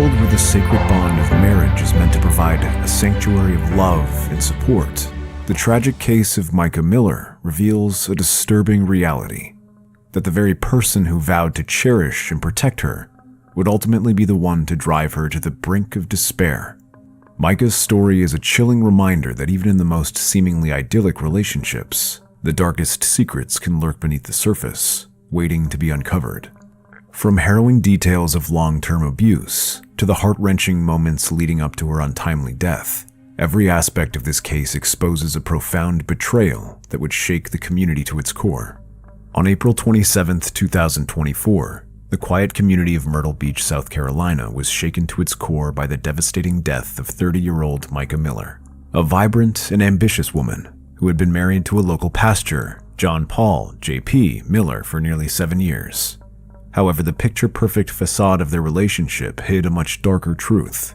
world where the sacred bond of marriage is meant to provide a sanctuary of love and support, the tragic case of Micah Miller reveals a disturbing reality: that the very person who vowed to cherish and protect her would ultimately be the one to drive her to the brink of despair. Micah's story is a chilling reminder that even in the most seemingly idyllic relationships, the darkest secrets can lurk beneath the surface, waiting to be uncovered. From harrowing details of long-term abuse to the heart-wrenching moments leading up to her untimely death, every aspect of this case exposes a profound betrayal that would shake the community to its core. On April 27, 2024, the quiet community of Myrtle Beach, South Carolina was shaken to its core by the devastating death of 30-year-old Micah Miller, a vibrant and ambitious woman who had been married to a local pastor, John Paul J.P. Miller, for nearly 7 years. However, the picture-perfect facade of their relationship hid a much darker truth.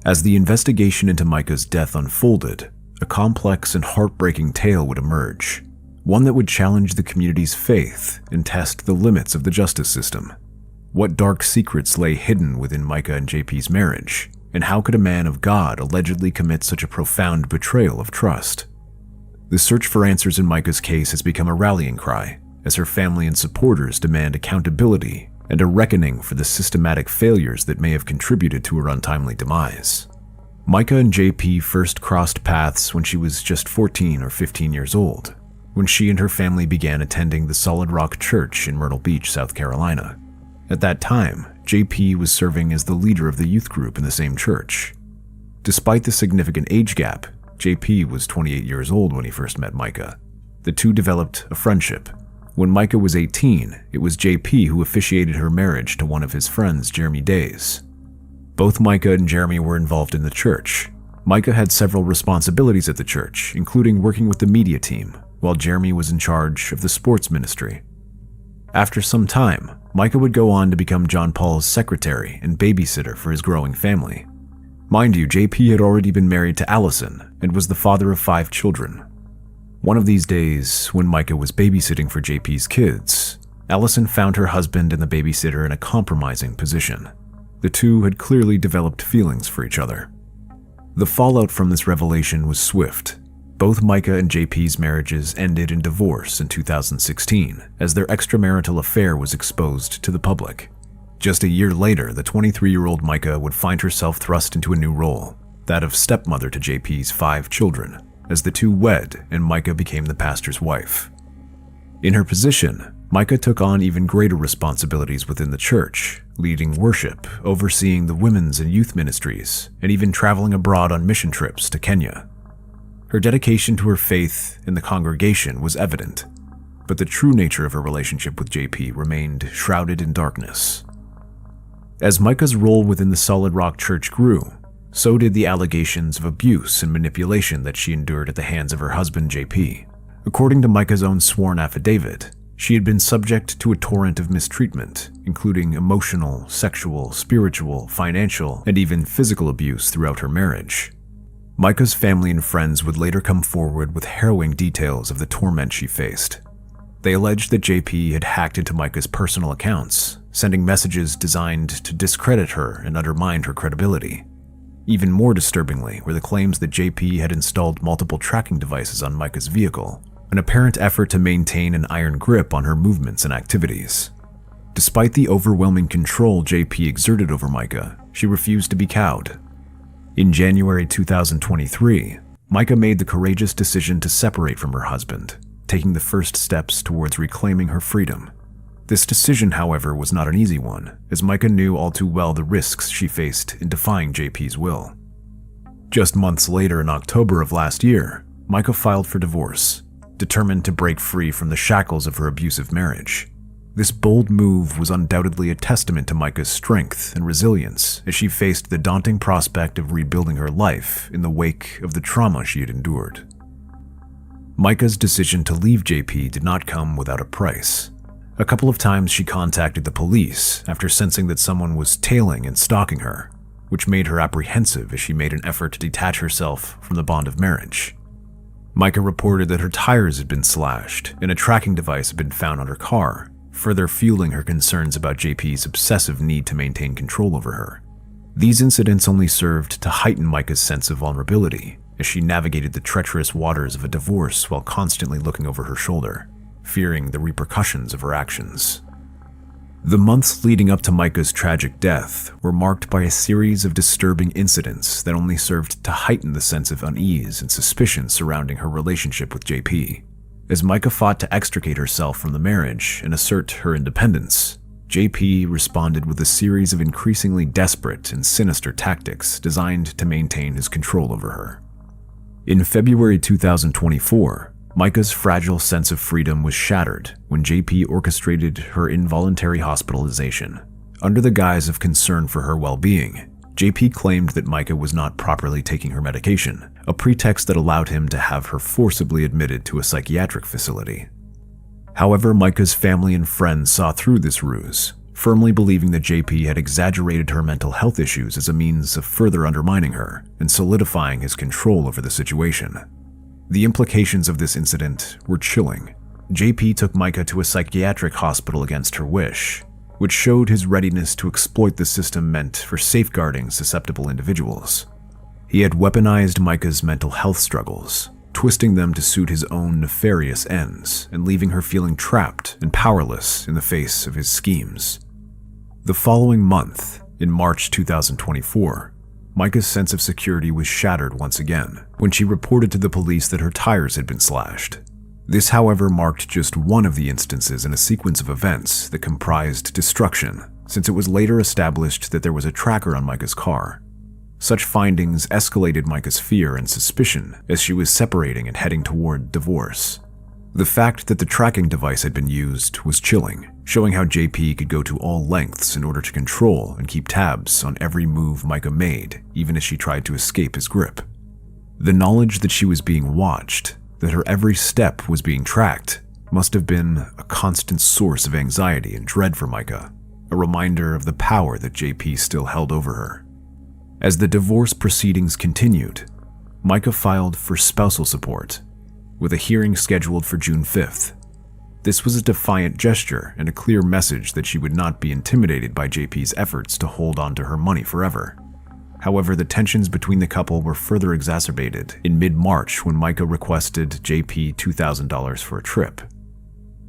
As the investigation into Micah's death unfolded, a complex and heartbreaking tale would emerge, one that would challenge the community's faith and test the limits of the justice system. What dark secrets lay hidden within Micah and JP's marriage, and how could a man of God allegedly commit such a profound betrayal of trust? The search for answers in Micah's case has become a rallying cry, as her family and supporters demand accountability and a reckoning for the systematic failures that may have contributed to her untimely demise. Micah and JP first crossed paths when she was just 14 or 15 years old, when she and her family began attending the Solid Rock Church in Myrtle Beach, South Carolina. At that time, JP was serving as the leader of the youth group in the same church. Despite the significant age gap, JP was 28 years old when he first met Micah. The two developed a friendship. When Micah was 18, it was JP who officiated her marriage to one of his friends, Jeremy Days. Both Micah and Jeremy were involved in the church. Micah had several responsibilities at the church, including working with the media team, while Jeremy was in charge of the sports ministry. After some time, Micah would go on to become John Paul's secretary and babysitter for his growing family. Mind you, JP had already been married to Allison and was the father of 5 children. One of these days, when Micah was babysitting for JP's kids, Allison found her husband and the babysitter in a compromising position. The two had clearly developed feelings for each other. The fallout from this revelation was swift. Both Micah and JP's marriages ended in divorce in 2016, as their extramarital affair was exposed to the public. Just a year later, the 23-year-old Micah would find herself thrust into a new role, that of stepmother to JP's 5 children, as the two wed and Micah became the pastor's wife. In her position, Micah took on even greater responsibilities within the church, leading worship, overseeing the women's and youth ministries, and even traveling abroad on mission trips to Kenya. Her dedication to her faith and the congregation was evident, but the true nature of her relationship with JP remained shrouded in darkness. As Micah's role within the Solid Rock Church grew, so did the allegations of abuse and manipulation that she endured at the hands of her husband JP. According to Micah's own sworn affidavit, she had been subject to a torrent of mistreatment, including emotional, sexual, spiritual, financial, and even physical abuse throughout her marriage. Micah's family and friends would later come forward with harrowing details of the torment she faced. They alleged that JP had hacked into Micah's personal accounts, sending messages designed to discredit her and undermine her credibility. Even more disturbingly were the claims that JP had installed multiple tracking devices on Micah's vehicle, an apparent effort to maintain an iron grip on her movements and activities. Despite the overwhelming control JP exerted over Micah, she refused to be cowed. In January 2023, Micah made the courageous decision to separate from her husband, taking the first steps towards reclaiming her freedom. This decision, however, was not an easy one, as Micah knew all too well the risks she faced in defying JP's will. Just months later, in October of last year, Micah filed for divorce, determined to break free from the shackles of her abusive marriage. This bold move was undoubtedly a testament to Micah's strength and resilience as she faced the daunting prospect of rebuilding her life in the wake of the trauma she had endured. Micah's decision to leave JP did not come without a price. A couple of times she contacted the police after sensing that someone was tailing and stalking her, which made her apprehensive as she made an effort to detach herself from the bond of marriage. Micah reported that her tires had been slashed and a tracking device had been found on her car, further fueling her concerns about JP's obsessive need to maintain control over her. These incidents only served to heighten Micah's sense of vulnerability as she navigated the treacherous waters of a divorce while constantly looking over her shoulder, fearing the repercussions of her actions. The months leading up to Micah's tragic death were marked by a series of disturbing incidents that only served to heighten the sense of unease and suspicion surrounding her relationship with JP. As Micah fought to extricate herself from the marriage and assert her independence, JP responded with a series of increasingly desperate and sinister tactics designed to maintain his control over her. In February 2024, Micah's fragile sense of freedom was shattered when JP orchestrated her involuntary hospitalization. Under the guise of concern for her well-being, JP claimed that Micah was not properly taking her medication, a pretext that allowed him to have her forcibly admitted to a psychiatric facility. However, Micah's family and friends saw through this ruse, firmly believing that JP had exaggerated her mental health issues as a means of further undermining her and solidifying his control over the situation. The implications of this incident were chilling. JP took Micah to a psychiatric hospital against her wish, which showed his readiness to exploit the system meant for safeguarding susceptible individuals. He had weaponized Micah's mental health struggles, twisting them to suit his own nefarious ends and leaving her feeling trapped and powerless in the face of his schemes. The following month, in March 2024, Micah's sense of security was shattered once again when she reported to the police that her tires had been slashed. This, however, marked just one of the instances in a sequence of events that comprised destruction, since it was later established that there was a tracker on Micah's car. Such findings escalated Micah's fear and suspicion as she was separating and heading toward divorce. The fact that the tracking device had been used was chilling, showing how JP could go to all lengths in order to control and keep tabs on every move Micah made, even as she tried to escape his grip. The knowledge that she was being watched, that her every step was being tracked, must have been a constant source of anxiety and dread for Micah, a reminder of the power that JP still held over her. As the divorce proceedings continued, Micah filed for spousal support, with a hearing scheduled for June 5th. This was a defiant gesture and a clear message that she would not be intimidated by JP's efforts to hold on to her money forever. However, the tensions between the couple were further exacerbated in mid-March when Micah requested JP $2,000 for a trip.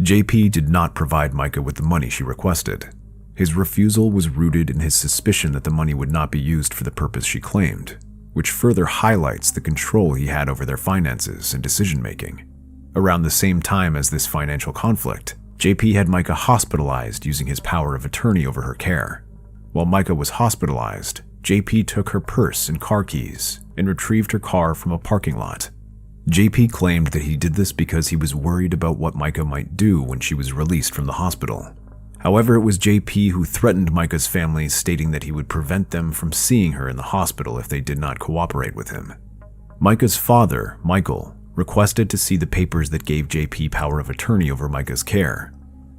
JP did not provide Micah with the money she requested. His refusal was rooted in his suspicion that the money would not be used for the purpose she claimed, which further highlights the control he had over their finances and decision-making. Around the same time as this financial conflict, JP had Micah hospitalized using his power of attorney over her care. While Micah was hospitalized, JP took her purse and car keys and retrieved her car from a parking lot. JP claimed that he did this because he was worried about what Micah might do when she was released from the hospital. However, it was JP who threatened Micah's family, stating that he would prevent them from seeing her in the hospital if they did not cooperate with him. Micah's father, Michael, requested to see the papers that gave JP power of attorney over Micah's care.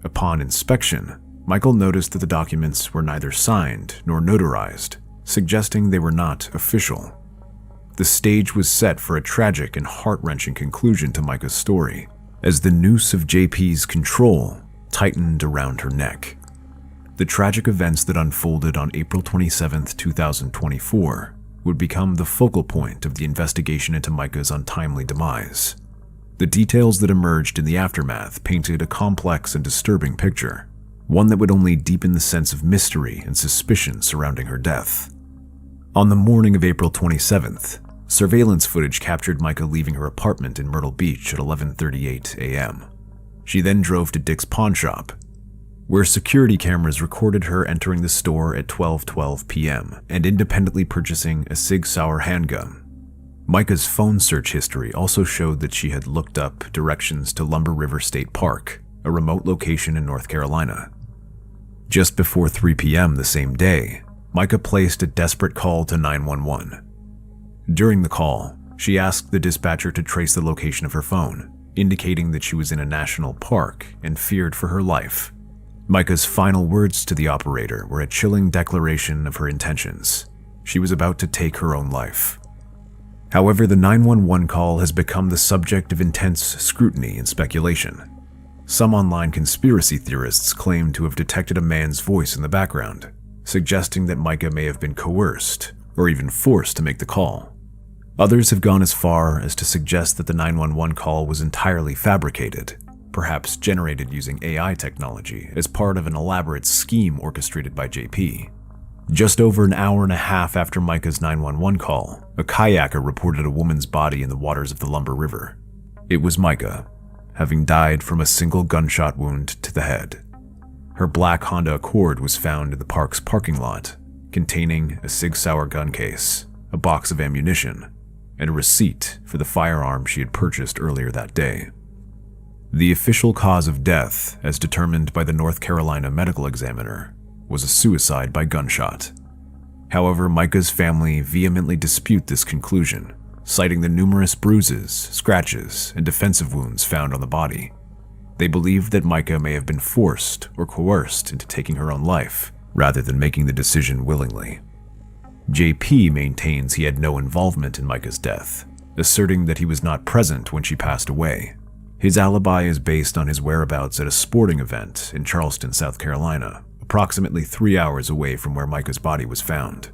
Upon inspection, Michael noticed that the documents were neither signed nor notarized, suggesting they were not official. The stage was set for a tragic and heart-wrenching conclusion to Micah's story, as the noose of JP's control tightened around her neck. The tragic events that unfolded on April 27, 2024, would become the focal point of the investigation into Micah's untimely demise. The details that emerged in the aftermath painted a complex and disturbing picture, one that would only deepen the sense of mystery and suspicion surrounding her death. On the morning of April 27th, surveillance footage captured Micah leaving her apartment in Myrtle Beach at 11:38 a.m. She then drove to Dick's pawn shop, where security cameras recorded her entering the store at 12:12 p.m. and independently purchasing a Sig Sauer handgun. Micah's phone search history also showed that she had looked up directions to Lumber River State Park, a remote location in North Carolina. Just before 3 p.m. the same day, Micah placed a desperate call to 911. During the call, she asked the dispatcher to trace the location of her phone, indicating that she was in a national park and feared for her life. Micah's final words to the operator were a chilling declaration of her intentions. She was about to take her own life. However, the 911 call has become the subject of intense scrutiny and speculation. Some online conspiracy theorists claim to have detected a man's voice in the background, suggesting that Micah may have been coerced or even forced to make the call. Others have gone as far as to suggest that the 911 call was entirely fabricated, perhaps generated using AI technology as part of an elaborate scheme orchestrated by JP. Just over an hour and a half after Micah's 911 call, a kayaker reported a woman's body in the waters of the Lumber River. It was Micah, having died from a single gunshot wound to the head. Her black Honda Accord was found in the park's parking lot, containing a Sig Sauer gun case, a box of ammunition, and a receipt for the firearm she had purchased earlier that day. The official cause of death, as determined by the North Carolina medical examiner, was a suicide by gunshot. However, Micah's family vehemently dispute this conclusion, citing the numerous bruises, scratches, and defensive wounds found on the body. They believe that Micah may have been forced or coerced into taking her own life, rather than making the decision willingly. JP maintains he had no involvement in Micah's death, asserting that he was not present when she passed away. His alibi is based on his whereabouts at a sporting event in Charleston, South Carolina, approximately 3 hours away from where Micah's body was found.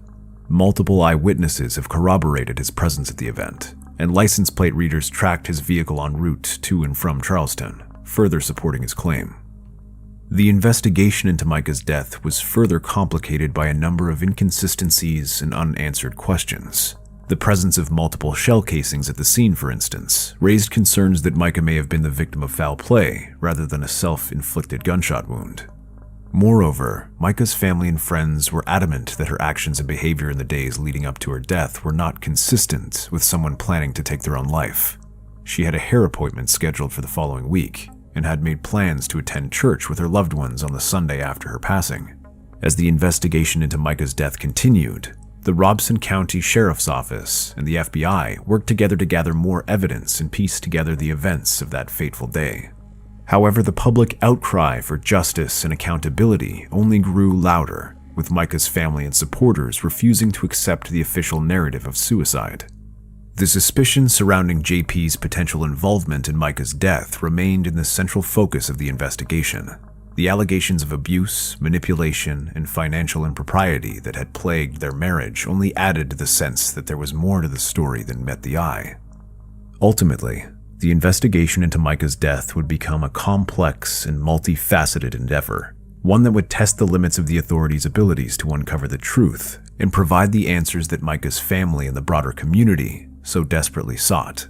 Multiple eyewitnesses have corroborated his presence at the event, and license plate readers tracked his vehicle en route to and from Charleston, further supporting his claim. The investigation into Micah's death was further complicated by a number of inconsistencies and unanswered questions. The presence of multiple shell casings at the scene, for instance, raised concerns that Micah may have been the victim of foul play rather than a self-inflicted gunshot wound. Moreover, Micah's family and friends were adamant that her actions and behavior in the days leading up to her death were not consistent with someone planning to take their own life. She had a hair appointment scheduled for the following week and had made plans to attend church with her loved ones on the Sunday after her passing. As the investigation into Micah's death continued, the Robeson County Sheriff's Office and the FBI worked together to gather more evidence and piece together the events of that fateful day. However, the public outcry for justice and accountability only grew louder, with Micah's family and supporters refusing to accept the official narrative of suicide. The suspicion surrounding JP's potential involvement in Micah's death remained in the central focus of the investigation. The allegations of abuse, manipulation, and financial impropriety that had plagued their marriage only added to the sense that there was more to the story than met the eye. Ultimately, the investigation into Micah's death would become a complex and multifaceted endeavor, one that would test the limits of the authorities' abilities to uncover the truth and provide the answers that Micah's family and the broader community so desperately sought.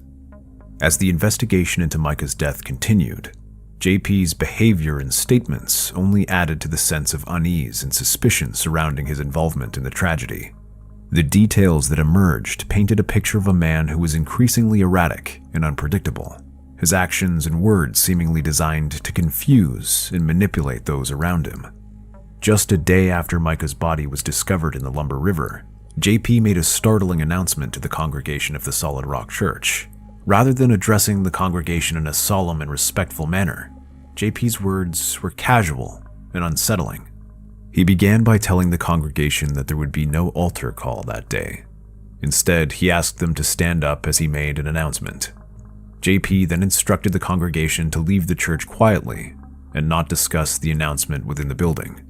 As the investigation into Micah's death continued, JP's behavior and statements only added to the sense of unease and suspicion surrounding his involvement in the tragedy. The details that emerged painted a picture of a man who was increasingly erratic and unpredictable, his actions and words seemingly designed to confuse and manipulate those around him. Just a day after Micah's body was discovered in the Lumber River, JP made a startling announcement to the congregation of the Solid Rock Church. Rather than addressing the congregation in a solemn and respectful manner, JP's words were casual and unsettling. He began by telling the congregation that there would be no altar call that day. Instead, he asked them to stand up as he made an announcement. JP then instructed the congregation to leave the church quietly and not discuss the announcement within the building.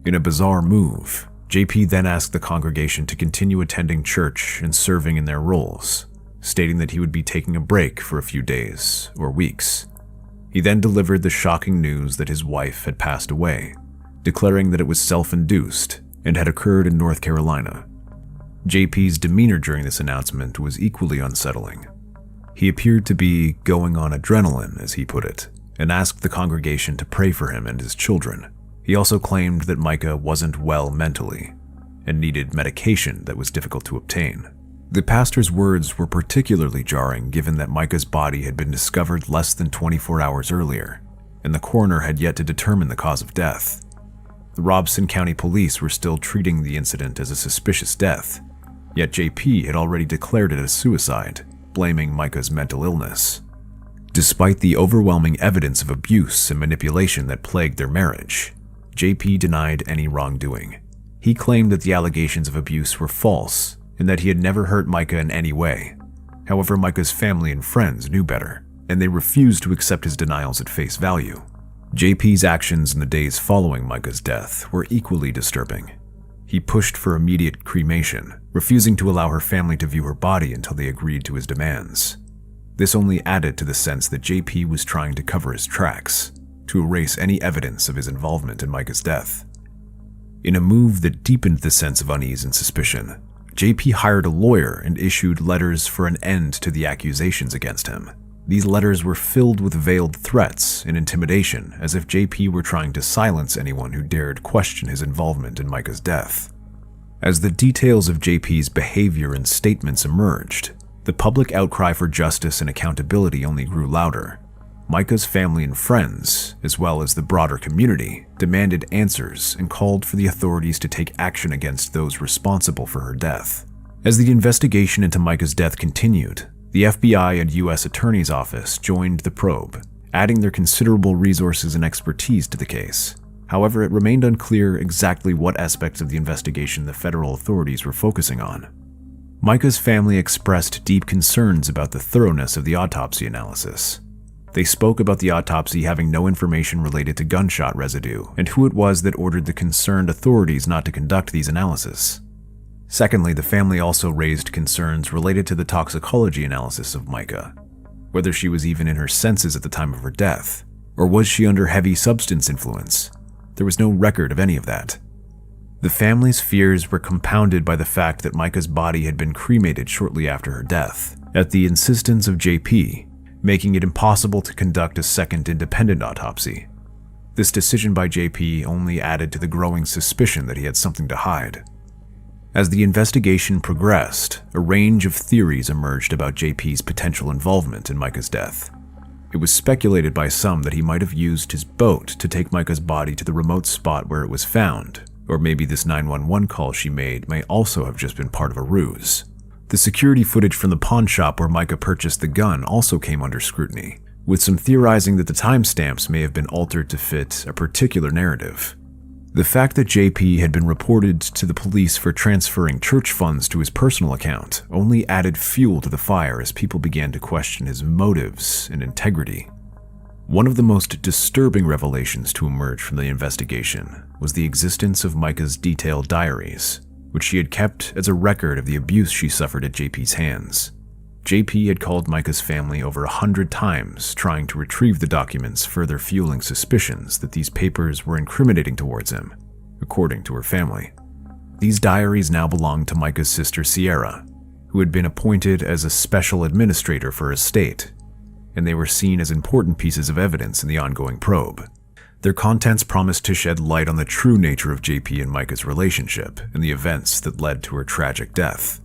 In a bizarre move, JP then asked the congregation to continue attending church and serving in their roles, stating that he would be taking a break for a few days or weeks. He then delivered the shocking news that his wife had passed away, declaring that it was self-induced and had occurred in North Carolina. JP's demeanor during this announcement was equally unsettling. He appeared to be going on adrenaline, as he put it, and asked the congregation to pray for him and his children. He also claimed that Micah wasn't well mentally and needed medication that was difficult to obtain. The pastor's words were particularly jarring given that Micah's body had been discovered less than 24 hours earlier, and the coroner had yet to determine the cause of death. The Robeson County Police were still treating the incident as a suspicious death, yet JP had already declared it a suicide, blaming Micah's mental illness. Despite the overwhelming evidence of abuse and manipulation that plagued their marriage, JP denied any wrongdoing. He claimed that the allegations of abuse were false and that he had never hurt Micah in any way. However, Micah's family and friends knew better, and they refused to accept his denials at face value. JP's actions in the days following Micah's death were equally disturbing. He pushed for immediate cremation, refusing to allow her family to view her body until they agreed to his demands. This only added to the sense that JP was trying to cover his tracks, to erase any evidence of his involvement in Micah's death. In a move that deepened the sense of unease and suspicion, JP hired a lawyer and issued letters for an end to the accusations against him. These letters were filled with veiled threats and intimidation, as if JP were trying to silence anyone who dared question his involvement in Micah's death. As the details of JP's behavior and statements emerged, the public outcry for justice and accountability only grew louder. Micah's family and friends, as well as the broader community, demanded answers and called for the authorities to take action against those responsible for her death. As the investigation into Micah's death continued, the FBI and U.S. Attorney's Office joined the probe, adding their considerable resources and expertise to the case. However, it remained unclear exactly what aspects of the investigation the federal authorities were focusing on. Micah's family expressed deep concerns about the thoroughness of the autopsy analysis. They spoke about the autopsy having no information related to gunshot residue and who it was that ordered the concerned authorities not to conduct these analyses. Secondly, the family also raised concerns related to the toxicology analysis of Micah, whether she was even in her senses at the time of her death, or was she under heavy substance influence. There was no record of any of that. The family's fears were compounded by the fact that Micah's body had been cremated shortly after her death, at the insistence of JP, making it impossible to conduct a second independent autopsy. This decision by JP only added to the growing suspicion that he had something to hide. As the investigation progressed, a range of theories emerged about JP's potential involvement in Micah's death. It was speculated by some that he might have used his boat to take Micah's body to the remote spot where it was found, or maybe this 911 call she made may also have just been part of a ruse. The security footage from the pawn shop where Micah purchased the gun also came under scrutiny, with some theorizing that the timestamps may have been altered to fit a particular narrative. The fact that JP had been reported to the police for transferring church funds to his personal account only added fuel to the fire as people began to question his motives and integrity. One of the most disturbing revelations to emerge from the investigation was the existence of Micah's detailed diaries, which she had kept as a record of the abuse she suffered at JP's hands. JP had called Micah's family over 100 times trying to retrieve the documents, further fueling suspicions that these papers were incriminating towards him, according to her family. These diaries now belonged to Micah's sister Sierra, who had been appointed as a special administrator for her estate, and they were seen as important pieces of evidence in the ongoing probe. Their contents promised to shed light on the true nature of JP and Micah's relationship and the events that led to her tragic death.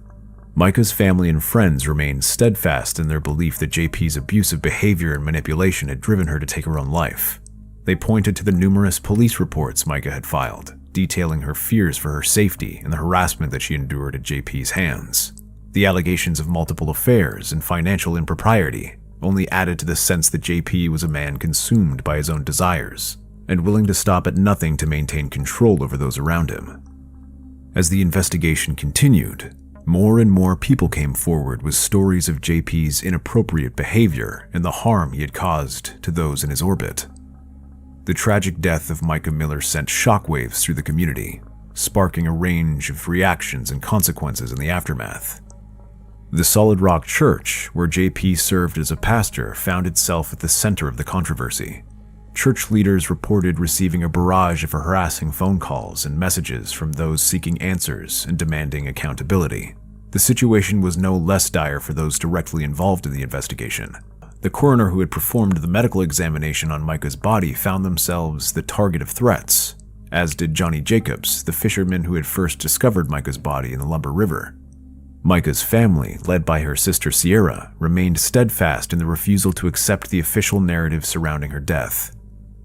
Micah's family and friends remained steadfast in their belief that JP's abusive behavior and manipulation had driven her to take her own life. They pointed to the numerous police reports Micah had filed, detailing her fears for her safety and the harassment that she endured at JP's hands. The allegations of multiple affairs and financial impropriety only added to the sense that JP was a man consumed by his own desires and willing to stop at nothing to maintain control over those around him. As the investigation continued, more and more people came forward with stories of JP's inappropriate behavior and the harm he had caused to those in his orbit. The tragic death of Micah Miller sent shockwaves through the community, sparking a range of reactions and consequences in the aftermath. The Solid Rock Church, where JP served as a pastor, found itself at the center of the controversy. Church leaders reported receiving a barrage of harassing phone calls and messages from those seeking answers and demanding accountability. The situation was no less dire for those directly involved in the investigation. The coroner who had performed the medical examination on Micah's body found themselves the target of threats, as did Johnny Jacobs, the fisherman who had first discovered Micah's body in the Lumber River. Micah's family, led by her sister Sierra, remained steadfast in the refusal to accept the official narrative surrounding her death.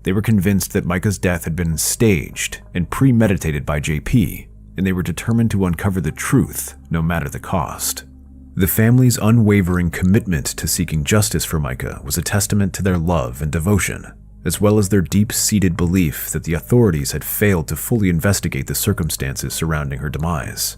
They were convinced that Micah's death had been staged and premeditated by JP, and they were determined to uncover the truth, no matter the cost. The family's unwavering commitment to seeking justice for Micah was a testament to their love and devotion, as well as their deep-seated belief that the authorities had failed to fully investigate the circumstances surrounding her demise.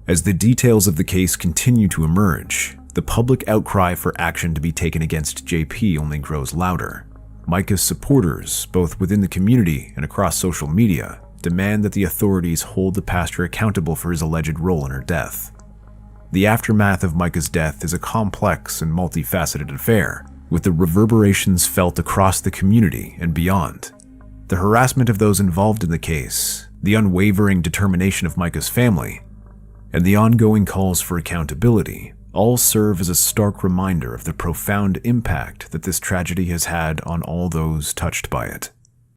As the details of the case continue to emerge, the public outcry for action to be taken against JP only grows louder. Micah's supporters, both within the community and across social media, demand that the authorities hold the pastor accountable for his alleged role in her death. The aftermath of Micah's death is a complex and multifaceted affair, with the reverberations felt across the community and beyond. The harassment of those involved in the case, the unwavering determination of Micah's family, and the ongoing calls for accountability all serve as a stark reminder of the profound impact that this tragedy has had on all those touched by it.